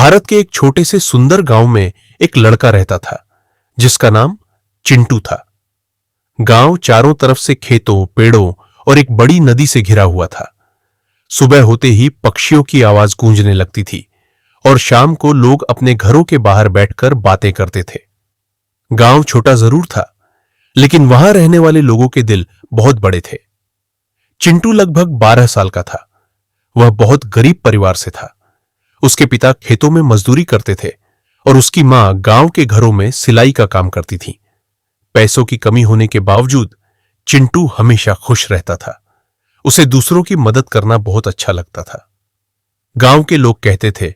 भारत के एक छोटे से सुंदर गांव में एक लड़का रहता था जिसका नाम चिंटू था। गांव चारों तरफ से खेतों, पेड़ों और एक बड़ी नदी से घिरा हुआ था। सुबह होते ही पक्षियों की आवाज गूंजने लगती थी और शाम को लोग अपने घरों के बाहर बैठकर बातें करते थे। गांव छोटा जरूर था, लेकिन वहां रहने वाले लोगों के दिल बहुत बड़े थे। चिंटू लगभग 12 साल का था। वह बहुत गरीब परिवार से था। उसके पिता खेतों में मजदूरी करते थे और उसकी मां गांव के घरों में सिलाई का काम करती थी। पैसों की कमी होने के बावजूद चिंटू हमेशा खुश रहता था। उसे दूसरों की मदद करना बहुत अच्छा लगता था। गांव के लोग कहते थे,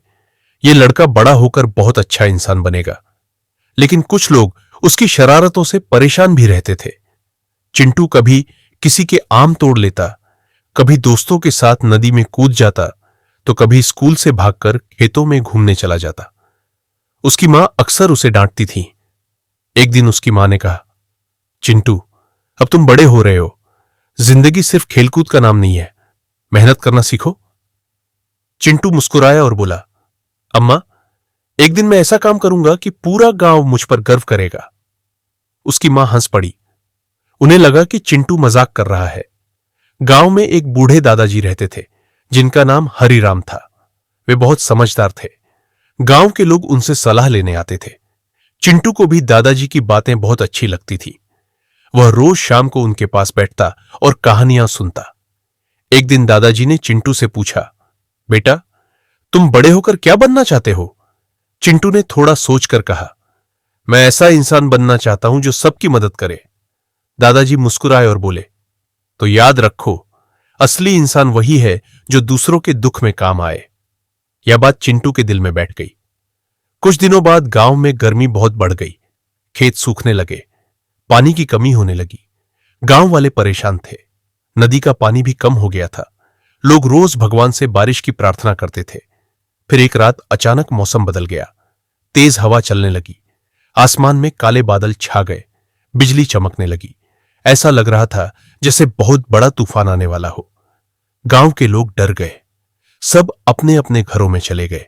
यह लड़का बड़ा होकर बहुत अच्छा इंसान बनेगा, लेकिन कुछ लोग उसकी शरारतों से परेशान भी रहते थे। चिंटू कभी किसी के आम तोड़ लेता, कभी दोस्तों के साथ नदी में कूद जाता, तो कभी स्कूल से भागकर खेतों में घूमने चला जाता। उसकी मां अक्सर उसे डांटती थी। एक दिन उसकी मां ने कहा, चिंटू, अब तुम बड़े हो रहे हो, जिंदगी सिर्फ खेलकूद का नाम नहीं है, मेहनत करना सीखो। चिंटू मुस्कुराया और बोला, अम्मा, एक दिन मैं ऐसा काम करूंगा कि पूरा गांव मुझ पर गर्व करेगा। उसकी मां हंस पड़ी। उन्हें लगा कि चिंटू मजाक कर रहा है। गांव में एक बूढ़े दादाजी रहते थे जिनका नाम हरिराम था। वे बहुत समझदार थे। गांव के लोग उनसे सलाह लेने आते थे। चिंटू को भी दादाजी की बातें बहुत अच्छी लगती थी। वह रोज शाम को उनके पास बैठता और कहानियां सुनता। एक दिन दादाजी ने चिंटू से पूछा, बेटा, तुम बड़े होकर क्या बनना चाहते हो? चिंटू ने थोड़ा सोचकर कहा, मैं ऐसा इंसान बनना चाहता हूं जो सबकी मदद करे। दादाजी मुस्कुराए और बोले, तो याद रखो, असली इंसान वही है जो दूसरों के दुख में काम आए। यह बात चिंटू के दिल में बैठ गई। कुछ दिनों बाद गांव में गर्मी बहुत बढ़ गई। खेत सूखने लगे, पानी की कमी होने लगी। गांव वाले परेशान थे। नदी का पानी भी कम हो गया था। लोग रोज भगवान से बारिश की प्रार्थना करते थे। फिर एक रात अचानक मौसम बदल गया। तेज हवा चलने लगी। आसमान में काले बादल छा गए। बिजली चमकने लगी। ऐसा लग रहा था जैसे बहुत बड़ा तूफान आने वाला हो। गांव के लोग डर गए। सब अपने अपने घरों में चले गए।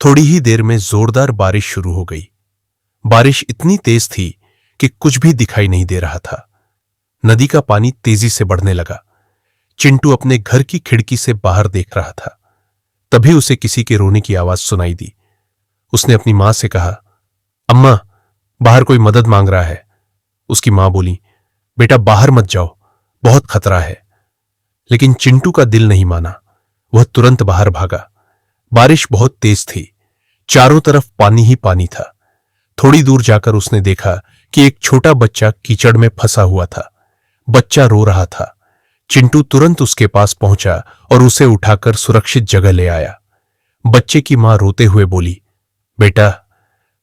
थोड़ी ही देर में जोरदार बारिश शुरू हो गई। बारिश इतनी तेज थी कि कुछ भी दिखाई नहीं दे रहा था। नदी का पानी तेजी से बढ़ने लगा। चिंटू अपने घर की खिड़की से बाहर देख रहा था। तभी उसे किसी के रोने की आवाज सुनाई दी। उसने अपनी मां से कहा, अम्मा, बाहर कोई मदद मांग रहा है। उसकी मां बोली, बेटा, बाहर मत जाओ, बहुत खतरा है। लेकिन चिंटू का दिल नहीं माना। वह तुरंत बाहर भागा। बारिश बहुत तेज थी। चारों तरफ पानी ही पानी था। थोड़ी दूर जाकर उसने देखा कि एक छोटा बच्चा कीचड़ में फंसा हुआ था। बच्चा रो रहा था। चिंटू तुरंत उसके पास पहुंचा और उसे उठाकर सुरक्षित जगह ले आया। बच्चे की मां रोते हुए बोली, बेटा,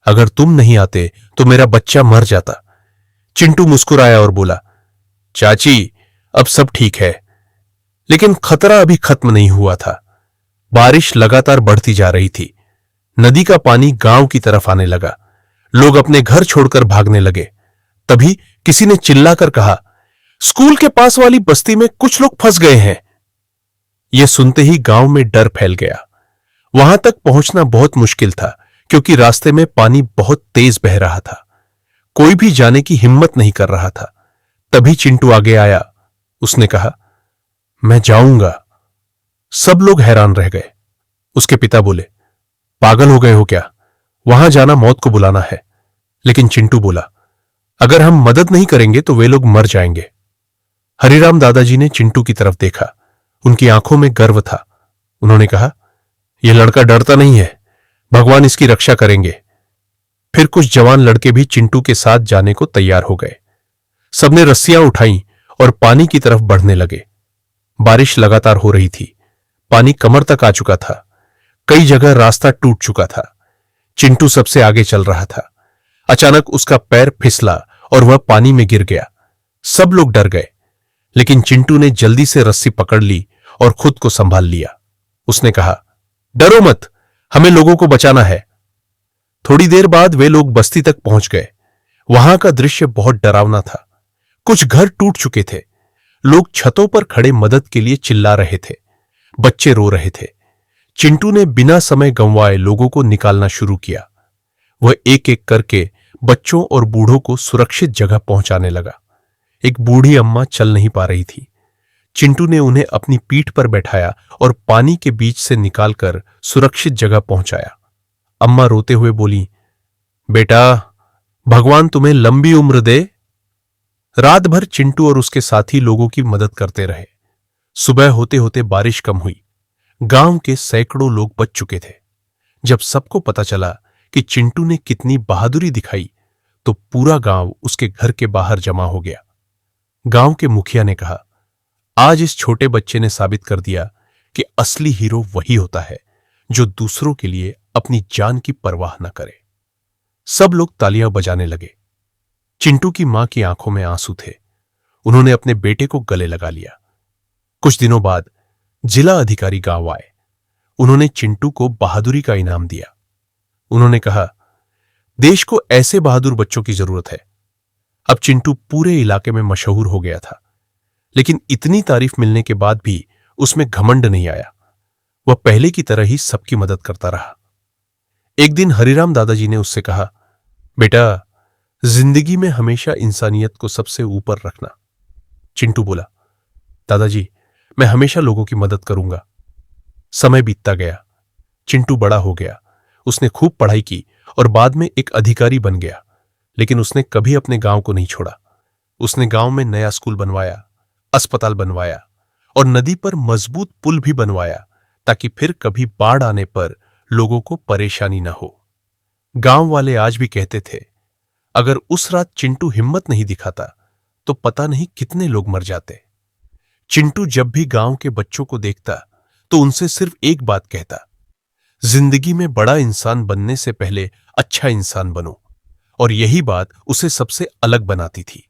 अगर तुम नहीं आते तो मेरा बच्चा मर जाता। चिंटू मुस्कुराया और बोला, चाची, अब सब ठीक है। लेकिन खतरा अभी खत्म नहीं हुआ था। बारिश लगातार बढ़ती जा रही थी। नदी का पानी गांव की तरफ आने लगा। लोग अपने घर छोड़कर भागने लगे। तभी किसी ने चिल्लाकर कहा, स्कूल के पास वाली बस्ती में कुछ लोग फंस गए हैं। यह सुनते ही गांव में डर फैल गया। वहां तक पहुंचना बहुत मुश्किल था क्योंकि रास्ते में पानी बहुत तेज बह रहा था। कोई भी जाने की हिम्मत नहीं कर रहा था। तभी चिंटू आगे आया। उसने कहा, मैं जाऊंगा। सब लोग हैरान रह गए। उसके पिता बोले, पागल हो गए हो क्या? वहां जाना मौत को बुलाना है। लेकिन चिंटू बोला, अगर हम मदद नहीं करेंगे तो वे लोग मर जाएंगे। हरिराम दादाजी ने चिंटू की तरफ देखा। उनकी आंखों में गर्व था। उन्होंने कहा, यह लड़का डरता नहीं है, भगवान इसकी रक्षा करेंगे। फिर कुछ जवान लड़के भी चिंटू के साथ जाने को तैयार हो गए। सबने रस्सियां उठाई और पानी की तरफ बढ़ने लगे। बारिश लगातार हो रही थी। पानी कमर तक आ चुका था। कई जगह रास्ता टूट चुका था। चिंटू सबसे आगे चल रहा था। अचानक उसका पैर फिसला और वह पानी में गिर गया। सब लोग डर गए, लेकिन चिंटू ने जल्दी से रस्सी पकड़ ली और खुद को संभाल लिया। उसने कहा, डरो मत, हमें लोगों को बचाना है। थोड़ी देर बाद वे लोग बस्ती तक पहुंच गए। वहां का दृश्य बहुत डरावना था। कुछ घर टूट चुके थे। लोग छतों पर खड़े मदद के लिए चिल्ला रहे थे। बच्चे रो रहे थे। चिंटू ने बिना समय गंवाए लोगों को निकालना शुरू किया। वह एक एक करके बच्चों और बूढ़ों को सुरक्षित जगह पहुंचाने लगा। एक बूढ़ी अम्मा चल नहीं पा रही थी। चिंटू ने उन्हें अपनी पीठ पर बैठाया और पानी के बीच से निकालकर सुरक्षित जगह पहुंचाया। अम्मा रोते हुए बोली, बेटा, भगवान तुम्हें लंबी उम्र दे। रात भर चिंटू और उसके साथी लोगों की मदद करते रहे। सुबह होते होते बारिश कम हुई। गांव के सैकड़ों लोग बच चुके थे। जब सबको पता चला कि चिंटू ने कितनी बहादुरी दिखाई, तो पूरा गांव उसके घर के बाहर जमा हो गया। गांव के मुखिया ने कहा, आज इस छोटे बच्चे ने साबित कर दिया कि असली हीरो वही होता है जो दूसरों के लिए अपनी जान की परवाह न करे। सब लोग तालियां बजाने लगे। चिंटू की मां की आंखों में आंसू थे। उन्होंने अपने बेटे को गले लगा लिया। कुछ दिनों बाद जिला अधिकारी गांव आए। उन्होंने चिंटू को बहादुरी का इनाम दिया। उन्होंने कहा, देश को ऐसे बहादुर बच्चों की जरूरत है। अब चिंटू पूरे इलाके में मशहूर हो गया था, लेकिन इतनी तारीफ मिलने के बाद भी उसमें घमंड नहीं आया। वह पहले की तरह ही सबकी मदद करता रहा। एक दिन हरिराम दादाजी ने उससे कहा, बेटा, जिंदगी में हमेशा इंसानियत को सबसे ऊपर रखना। चिंटू बोला, दादाजी, मैं हमेशा लोगों की मदद करूंगा। समय बीतता गया। चिंटू बड़ा हो गया। उसने खूब पढ़ाई की और बाद में एक अधिकारी बन गया, लेकिन उसने कभी अपने गांव को नहीं छोड़ा। उसने गांव में नया स्कूल बनवाया, अस्पताल बनवाया और नदी पर मजबूत पुल भी बनवाया, ताकि फिर कभी बाढ़ आने पर लोगों को परेशानी न हो। गांव वाले आज भी कहते थे, अगर उस रात चिंटू हिम्मत नहीं दिखाता तो पता नहीं कितने लोग मर जाते। चिंटू जब भी गांव के बच्चों को देखता तो उनसे सिर्फ एक बात कहता, जिंदगी में बड़ा इंसान बनने से पहले अच्छा इंसान बनो। और यही बात उसे सबसे अलग बनाती थी।